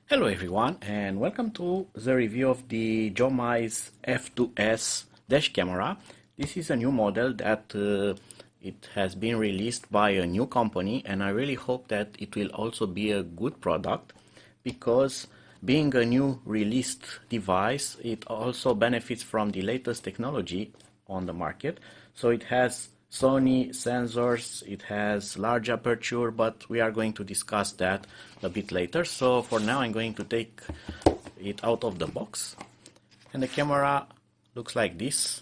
Hello everyone and welcome to the review of the Jomise F2S dash camera. This is a new model that it has been released by a new company, and I really hope that it will also be a good product, because being a new released device, it also benefits from the latest technology on the market. So it has Sony sensors, it has large aperture, but we are going to discuss that a bit later. So for now I'm going to take it out of the box, and the camera looks like this,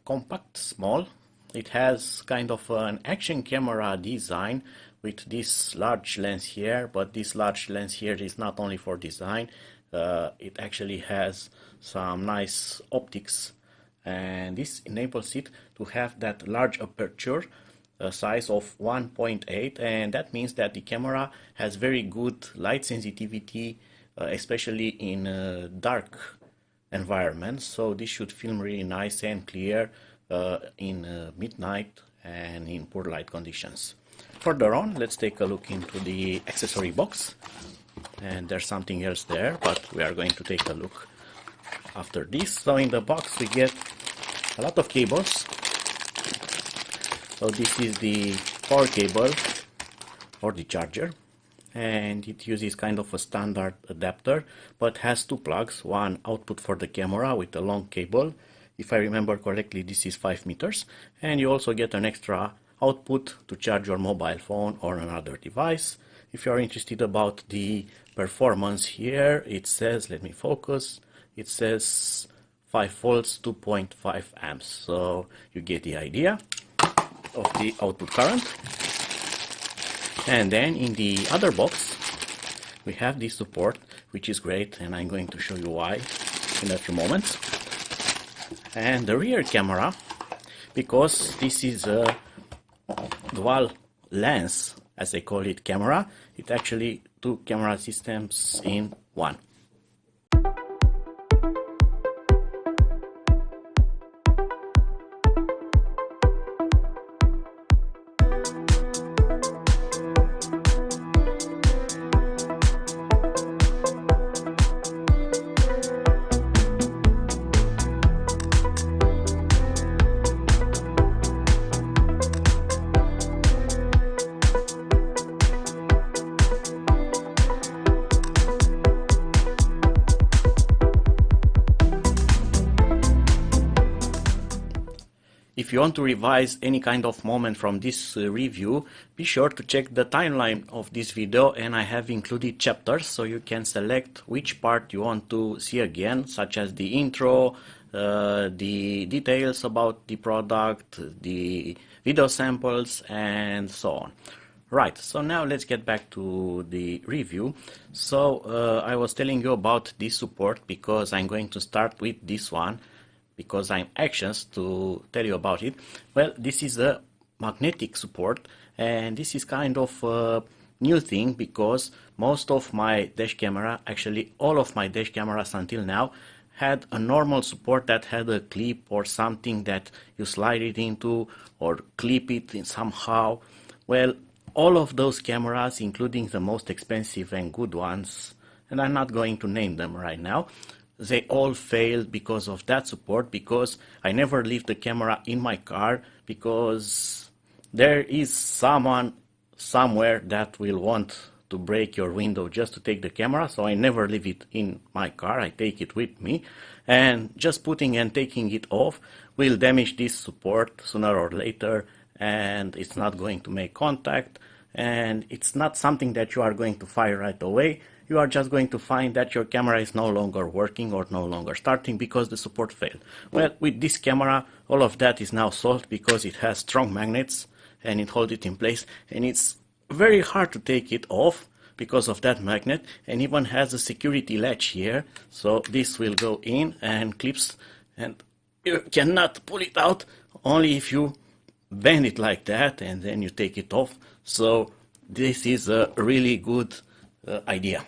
compact, small. It has kind of an action camera design with this large lens here, but this large lens here is not only for design, it actually has some nice optics, and this enables it to have that large aperture size of 1.8, and that means that the camera has very good light sensitivity, especially in dark environments. So this should film really nice and clear in midnight and in poor light conditions. Further on, let's take a look into the accessory box, and there's something else there, but we are going to take a look after this. So in the box we get a lot of cables. So this is the power cable or the charger, and it uses kind of a standard adapter, but has two plugs, one output for the camera with a long cable. If I remember correctly, this is 5 meters, and you also get an extra output to charge your mobile phone or another device. If you are interested about the performance here, it says, let me focus, it says 5 volts, 2.5 amps. So you get the idea of the output current. And then in the other box we have this support, which is great, and I'm going to show you why in a few moments. And the rear camera, because this is a dual lens, as they call it, camera, it's actually two camera systems in one. If you want to revise any kind of moment from this review, be sure to check the timeline of this video, and I have included chapters, so you can select which part you want to see again, such as the intro, the details about the product, the video samples, and so on. Right, so now let's get back to the review. So I was telling you about this support because I'm going to start with this one, because I'm anxious to tell you about it. Well, this is a magnetic support, and this is kind of a new thing, because most of my dash camera, actually all of my dash cameras until now, had a normal support that had a clip or something that you slide it into or clip it in somehow. Well, all of those cameras, including the most expensive and good ones, and I'm not going to name them right now, they all failed because of that support, because I never leave the camera in my car, because there is someone somewhere that will want to break your window just to take the camera. So I never leave it in my car, I take it with me, and just putting and taking it off will damage this support sooner or later, and it's not going to make contact, and it's not something that you are going to fire right away. You are just going to find that your camera is no longer working or no longer starting because the support failed. Well, with this camera, all of that is now solved, because it has strong magnets and it holds it in place, and it's very hard to take it off because of that magnet, and even has a security latch here. So this will go in and clips, and you cannot pull it out, only if you bend it like that and then you take it off. So this is a really good idea.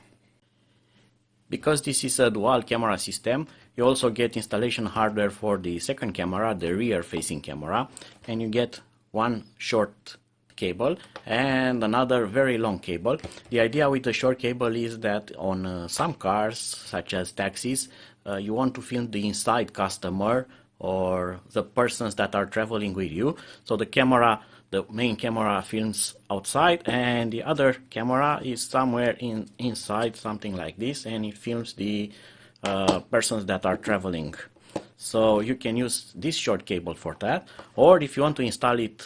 Because this is a dual camera system, you also get installation hardware for the second camera, the rear facing camera, and you get one short cable and another very long cable. The idea with the short cable is that on some cars, such as taxis, you want to film the inside customer or the persons that are traveling with you. So the main camera films outside and the other camera is somewhere inside, something like this, and it films the persons that are traveling. So you can use this short cable for that, or if you want to install it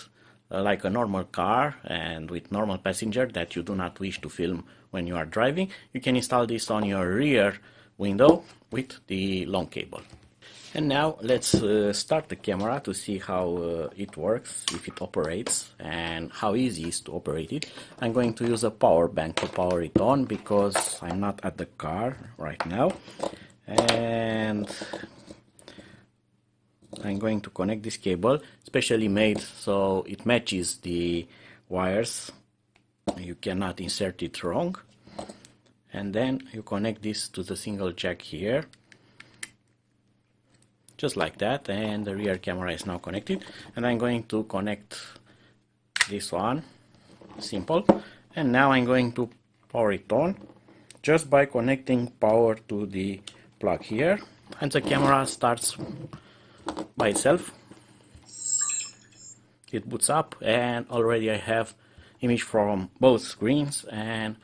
like a normal car and with normal passenger that you do not wish to film when you are driving, you can install this on your rear window with the long cable. And now let's start the camera to see how it works, if it operates, and how easy it is to operate it. I'm going to use a power bank to power it on because I'm not at the car right now. And I'm going to connect this cable, specially made so it matches the wires. You cannot insert it wrong. And then you connect this to the single jack here, just like that, and the rear camera is now connected. And I'm going to connect this one, simple. And now I'm going to power it on just by connecting power to the plug here, and the camera starts by itself. It boots up and already I have image from both screens and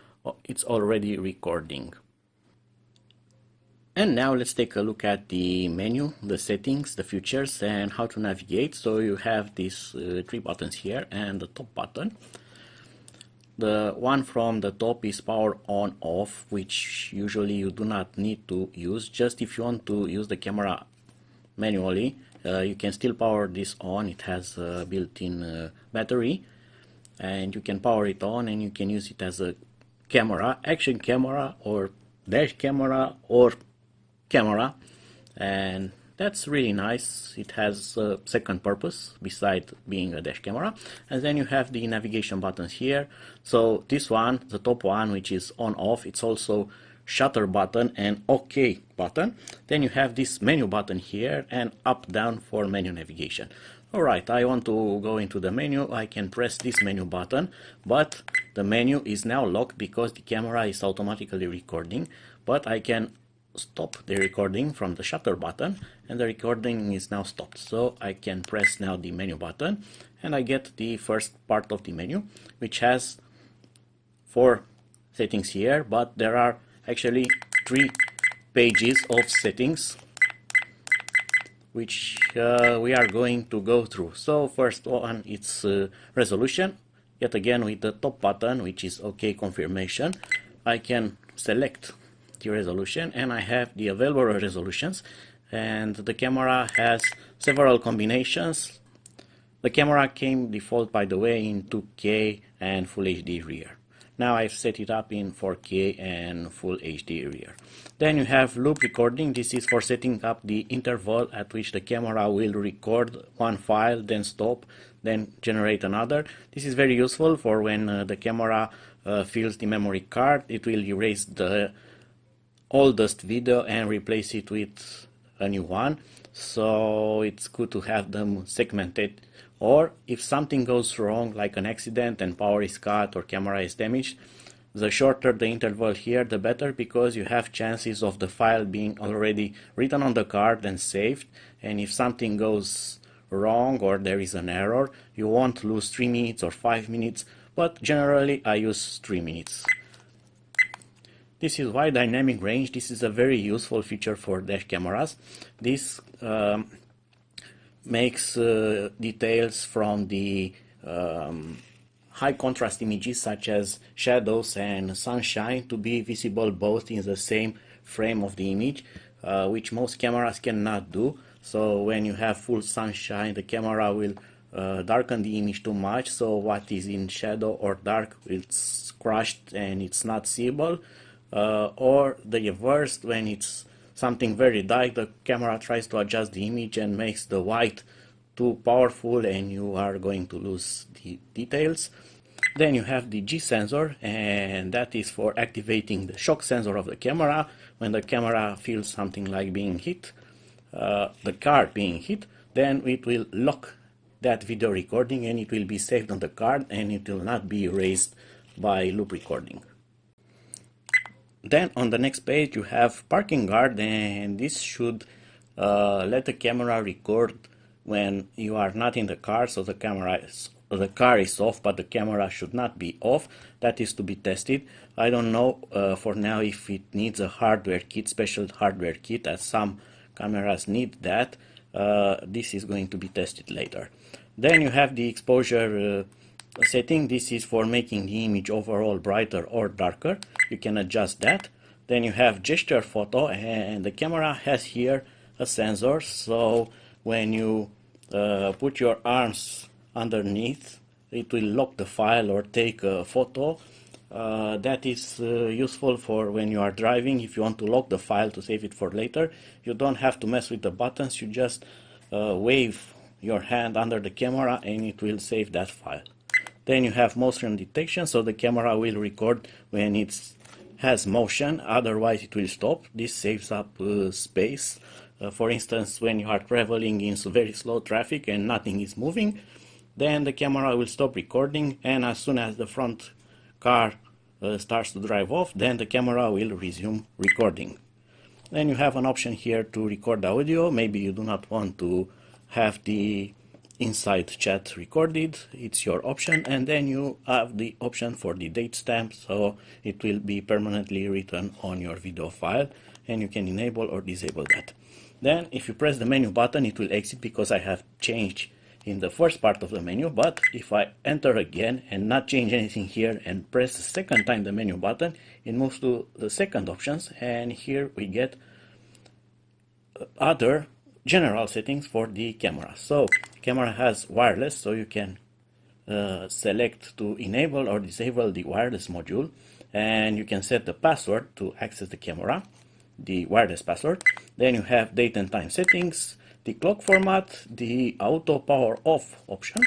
it's already recording. And now let's take a look at the menu, the settings, the features, and how to navigate. So you have these three buttons here and the top button. The one from the top is power on off, which usually you do not need to use. Just if you want to use the camera manually, you can still power this on. It has a built-in battery and you can power it on and you can use it as a camera, action camera or dash camera or camera, and that's really nice. It has a second purpose beside being a dash camera. And then you have the navigation buttons here. So this one, the top one, which is on off, it's also shutter button and OK button. Then you have this menu button here and up down for menu navigation. Alright, I want to go into the menu. I can press this menu button, but the menu is now locked because the camera is automatically recording. But I can stop the recording from the shutter button and the recording is now stopped. So I can press now the menu button and I get the first part of the menu, which has 4 settings here, but there are actually 3 pages of settings which we are going to go through. So first one, it's resolution. Yet again with the top button, which is OK confirmation, I can select the resolution and I have the available resolutions, and the camera has several combinations. The camera came default, by the way, in 2K and Full HD rear. Now I've set it up in 4K and Full HD rear. Then you have loop recording. This is for setting up the interval at which the camera will record one file, then stop, then generate another. This is very useful for when the camera fills the memory card. It will erase the oldest video and replace it with a new one. So it's good to have them segmented. Or if something goes wrong, like an accident and power is cut or camera is damaged, the shorter the interval here, the better, because you have chances of the file being already written on the card and saved. And if something goes wrong or there is an error, you won't lose 3 minutes or 5 minutes, but generally I use 3 minutes. This is why dynamic range. This is a very useful feature for dash cameras. This makes details from the high contrast images such as shadows and sunshine to be visible both in the same frame of the image, which most cameras cannot do. So when you have full sunshine, the camera will darken the image too much, so what is in shadow or dark, it's crushed and it's not seeable. Or the reverse, when it's something very dark, the camera tries to adjust the image and makes the white too powerful and you are going to lose the details. Then you have the G sensor, and that is for activating the shock sensor of the camera. When the camera feels something like being hit, the card being hit, then it will lock that video recording, and it will be saved on the card and it will not be erased by loop recording. Then on the next page you have parking guard, and this should let the camera record when you are not in the car, so the car is off, but the camera should not be off. That is to be tested. I don't know for now if it needs a hardware kit, special hardware kit, as some cameras need that. This is going to be tested later. Then you have the exposure setting. This is for making the image overall brighter or darker. You can adjust that. Then you have gesture photo, and the camera has here a sensor, so when you put your arms underneath, it will lock the file or take a photo. That is useful for when you are driving. If you want to lock the file to save it for later, you don't have to mess with the buttons. You just wave your hand under the camera and it will save that file. Then you have motion detection, so the camera will record when it has motion, otherwise it will stop. This saves up space. For instance, when you are traveling in very slow traffic and nothing is moving, then the camera will stop recording, and as soon as the front car starts to drive off, then the camera will resume recording. Then you have an option here to record audio. Maybe you do not want to have the inside chat recorded, it's your option. And then you have the option for the date stamp, so it will be permanently written on your video file, and you can enable or disable that. Then if you press the menu button, it will exit because I have changed in the first part of the menu. But if I enter again and not change anything here and press the second time the menu button, it moves to the second options, and here we get other general settings for the camera. So camera has wireless, so you can select to enable or disable the wireless module, and you can set the password to access the camera, the wireless password. Then you have date and time settings, the clock format, the auto power off option.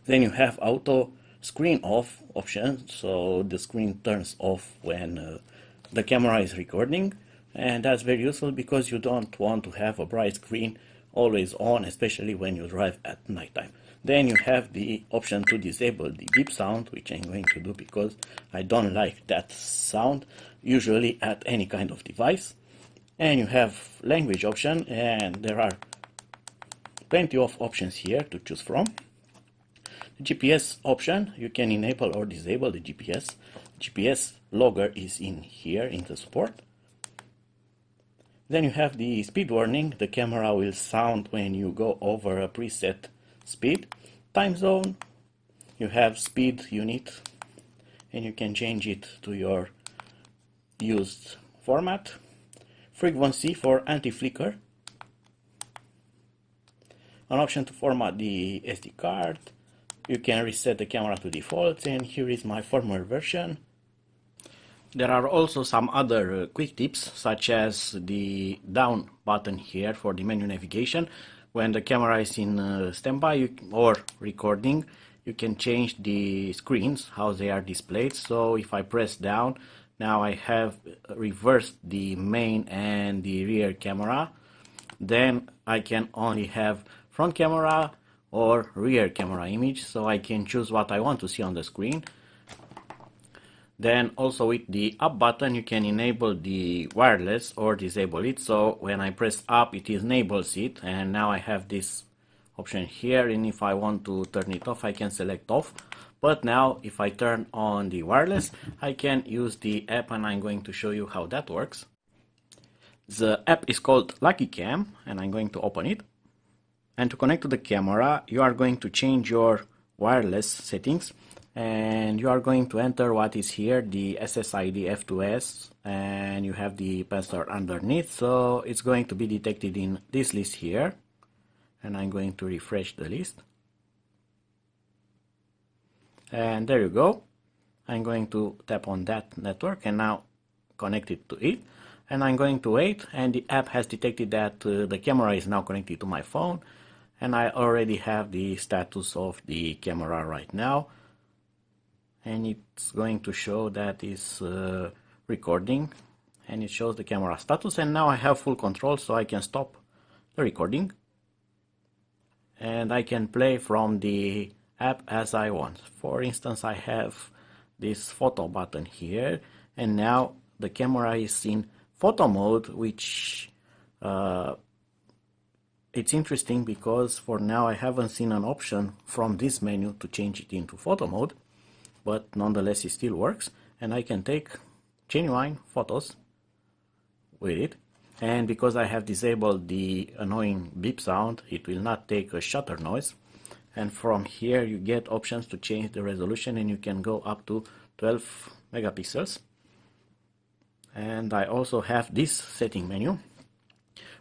Then you have auto screen off option, so the screen turns off when the camera is recording, and that's very useful because you don't want to have a bright screen always on, especially when you drive at nighttime. Then you have the option to disable the beep sound, which I'm going to do because I don't like that sound usually at any kind of device. And you have language option, and there are plenty of options here to choose from. The GPS option, you can enable or disable the GPS. GPS logger is in here in the support. Then you have the speed warning. The camera will sound when you go over a preset speed. Time zone, you have speed unit, and you can change it to your used format. Frequency for anti-flicker. An option to format the SD card. You can reset the camera to default, and here is my firmware version. There are also some other quick tips, such as the down button here for the menu navigation. When the camera is in standby or recording, you can change the screens, how they are displayed. So if I press down, now I have reversed the main and the rear camera. Then I can only have front camera or rear camera image, so I can choose what I want to see on the screen. Then also with the up button, you can enable the wireless or disable it. So when I press up, it enables it, and now I have this option here, and if I want to turn it off, I can select off. But now if I turn on the wireless, I can use the app, and I'm going to show you how that works. The app is called Lucky Cam, and I'm going to open it. And to connect to the camera, you are going to change your wireless settings, and you are going to enter what is here, the SSID F2S, and you have the password underneath, so it's going to be detected in this list here, and I'm going to refresh the list, and there you go. I'm going to tap on that network and now connect it to it, and I'm going to wait, and the app has detected that the camera is now connected to my phone, and I already have the status of the camera right now, and it's going to show that it's recording, and it shows the camera status, and now I have full control, so I can stop the recording, and I can play from the app as I want. For instance, I have this photo button here, and now the camera is in photo mode, which it's interesting because for now I haven't seen an option from this menu to change it into photo mode, but nonetheless it still works, and I can take genuine photos with it. And because I have disabled the annoying beep sound, it will not take a shutter noise. And from here you get options to change the resolution, and you can go up to 12 megapixels. And I also have this setting menu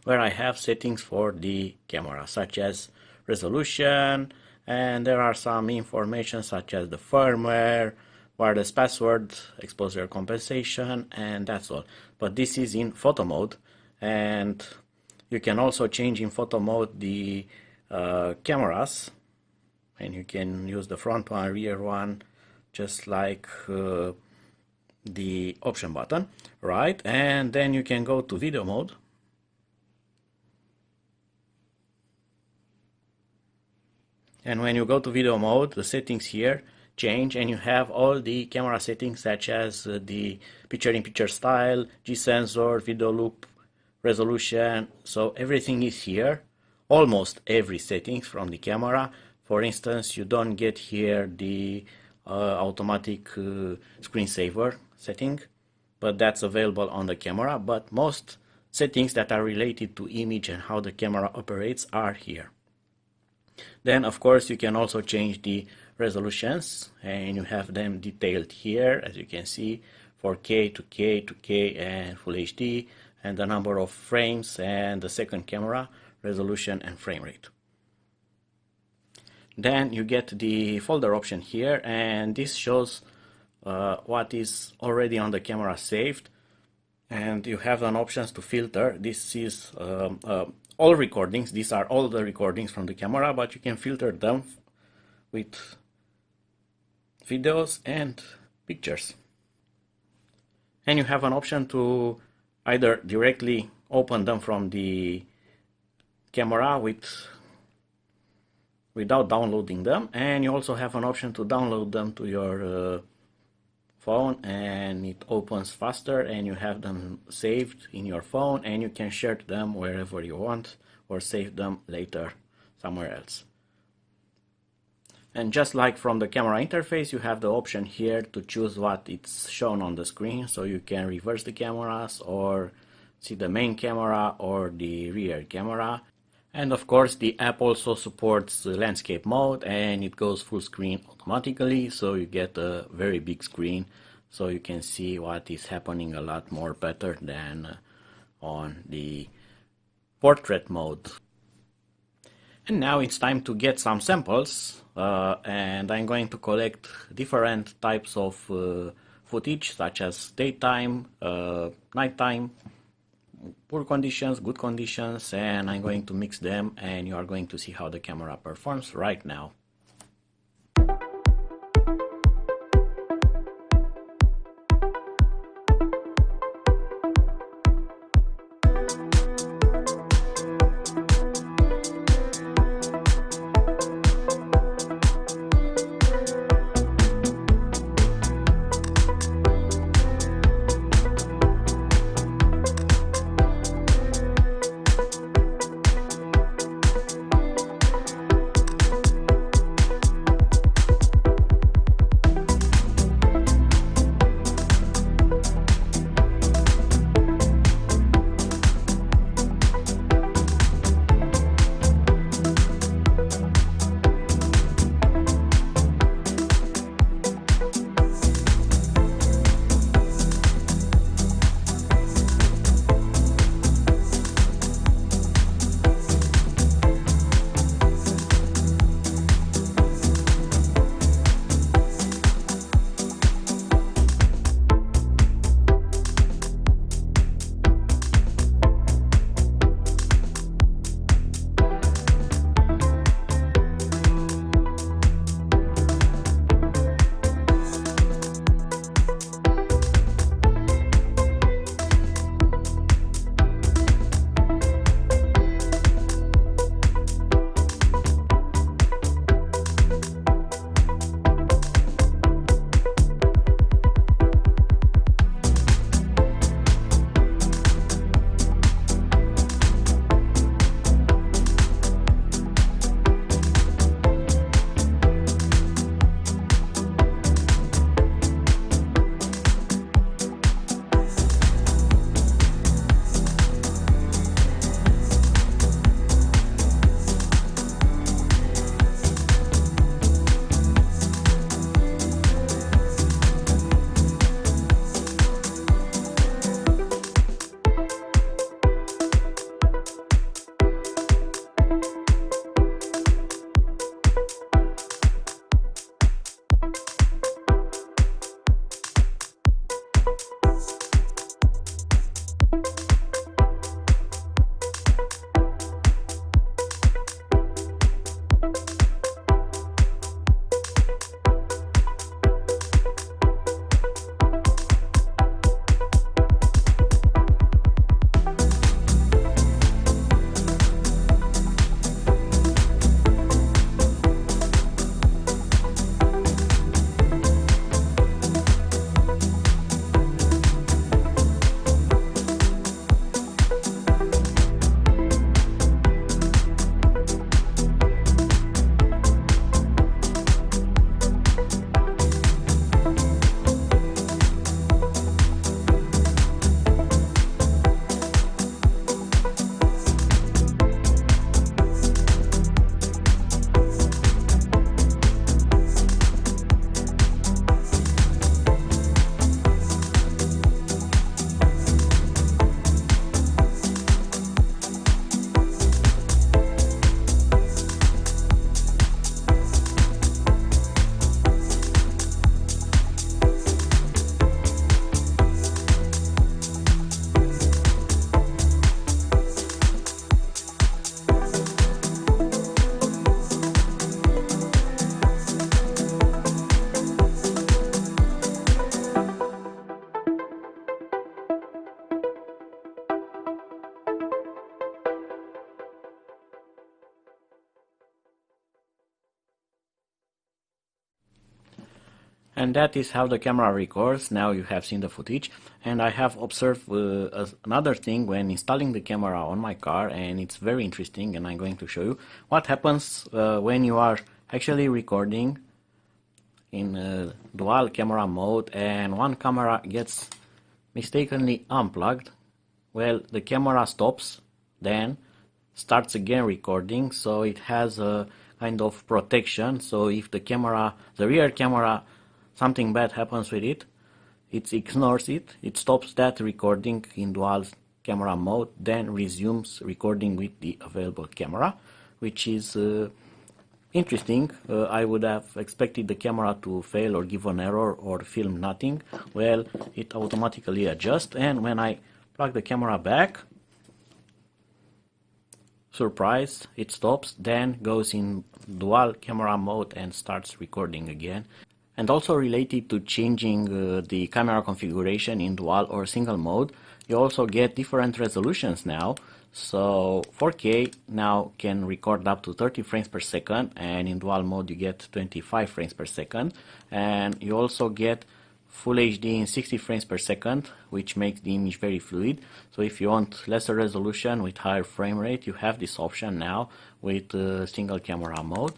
where I have settings for the camera, such as resolution, and there are some information such as the firmware, wireless password, exposure compensation, and that's all. But this is in photo mode, and you can also change in photo mode the cameras, and you can use the front one, rear one, just like the option button, right? And then you can go to video mode, and when you go to video mode, the settings here change, and you have all the camera settings such as the picture-in-picture style, G-sensor, video loop, resolution. So everything is here, almost every settings from the camera. For instance, you don't get here the automatic screensaver setting, but that's available on the camera. But most settings that are related to image and how the camera operates are here. Then of course you can also change the resolutions, and you have them detailed here, as you can see, 4K, 2K, 2K, and Full HD, and the number of frames and the second camera, resolution and frame rate. Then you get the folder option here, and this shows what is already on the camera saved, and you have an options to filter. This is all recordings. These are all the recordings from the camera, but you can filter them with videos and pictures. And you have an option to either directly open them from the camera without downloading them, and you also have an option to download them to your phone, and it opens faster, and you have them saved in your phone, and you can share them wherever you want or save them later somewhere else. And just like from the camera interface, you have the option here to choose what it's shown on the screen, so you can reverse the cameras or see the main camera or the rear camera. And of course the app also supports landscape mode, and it goes full screen automatically, so you get a very big screen, so you can see what is happening a lot more better than on the portrait mode. And now it's time to get some samples, and I'm going to collect different types of footage, such as daytime, nighttime, poor conditions, good conditions, and I'm going to mix them, and you are going to see how the camera performs right now. And that is how the camera records. Now you have seen the footage, and I have observed another thing when installing the camera on my car, and it's very interesting, and I'm going to show you what happens when you are actually recording in dual camera mode and one camera gets mistakenly unplugged. Well, the camera stops, then starts again recording, so it has a kind of protection. So if the rear camera, something bad happens with it, it ignores it, it stops that recording in dual camera mode, then resumes recording with the available camera, which is interesting. I would have expected the camera to fail or give an error or film nothing. Well, it automatically adjusts, and when I plug the camera back, surprise, it stops, then goes in dual camera mode and starts recording again. And also related to changing the camera configuration in dual or single mode, you also get different resolutions now. So 4K now can record up to 30 frames per second, and in dual mode you get 25 frames per second. And you also get Full HD in 60 frames per second, which makes the image very fluid. So if you want lesser resolution with higher frame rate, you have this option now with single camera mode.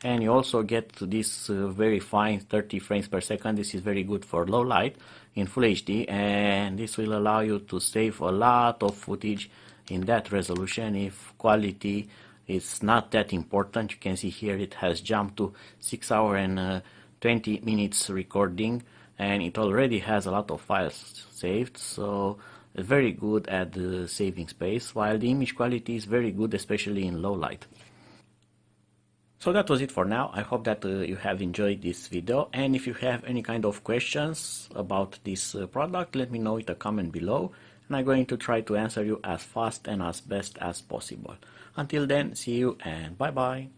And you also get this very fine 30 frames per second. This is very good for low light in Full HD, and this will allow you to save a lot of footage in that resolution if quality is not that important. You can see here it has jumped to 6 hours and 20 minutes recording, and it already has a lot of files saved, so very good at saving space, while the image quality is very good, especially in low light. So that was it for now. I hope that you have enjoyed this video, and if you have any kind of questions about this product, let me know in the comment below, and I'm going to try to answer you as fast and as best as possible. Until then, see you and bye bye.